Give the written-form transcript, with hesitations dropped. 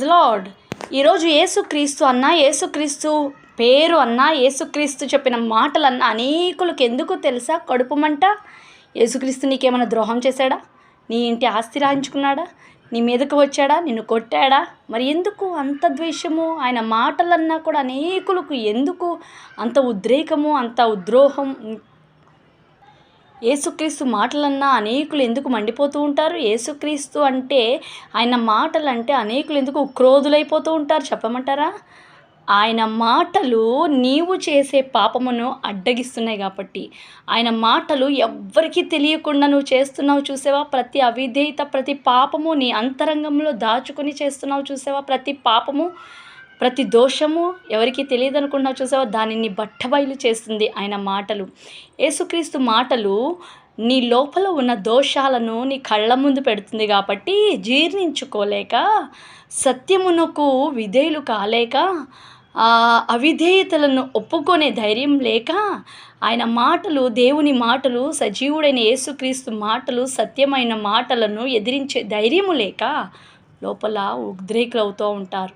Lord. ఈరోజు యేసుక్రీస్తు అన్నా, యేసుక్రీస్తు పేరు అన్నా, యేసుక్రీస్తు చెప్పిన మాటలన్నా అనేకులకు ఎందుకు తెలుసా కడుపు మంట? యేసుక్రీస్తు నీకేమైనా ద్రోహం చేశాడా? నీ ఇంటి ఆస్తి రాయించుకున్నాడా? నీ మీదకు వచ్చాడా? నిన్ను కొట్టాడా? మరి ఎందుకు అంత ద్వేషము? ఆయన మాటలన్నా కూడా అనేకులకు ఎందుకు అంత ఉద్రేకము, అంత ఉద్రోహం? యేసుక్రీస్తు మాటలన్నా అనేకులు ఎందుకు మండిపోతూ ఉంటారు? యేసుక్రీస్తు అంటే, ఆయన మాటలంటే అనేకులు ఎందుకు క్రోధులైపోతూ ఉంటారు చెప్పమంటారా? ఆయన మాటలు నీవు చేసే పాపమును అడ్డగిస్తున్నాయి కాబట్టి, ఆయన మాటలు ఎవ్వరికీ తెలియకుండా నువ్వు చేస్తున్నావు చూసావా? ప్రతి అవిధేయత, ప్రతి పాపము నీ అంతరంగంలో దాచుకొని చేస్తున్నావు చూసావా? ప్రతి పాపము, ప్రతి దోషము ఎవరికీ తెలియదనుకుంటున్నావు చూసావా? దానిని బట్టబయలు చేస్తుంది ఆయన మాటలు. యేసుక్రీస్తు మాటలు నీ లోపల ఉన్న దోషాలను నీ కళ్ళ ముందు పెడుతుంది కాబట్టి, జీర్ణించుకోలేక, సత్యమునకు విధేయులు కాలేక, అవిధేయతలను ఒప్పుకునే ధైర్యం లేక, ఆయన మాటలు, దేవుని మాటలు, సజీవుడైన యేసుక్రీస్తు మాటలు, సత్యమైన మాటలను ఎదిరించే ధైర్యము లేక లోపల ఉద్రేకులవుతూ ఉంటారు.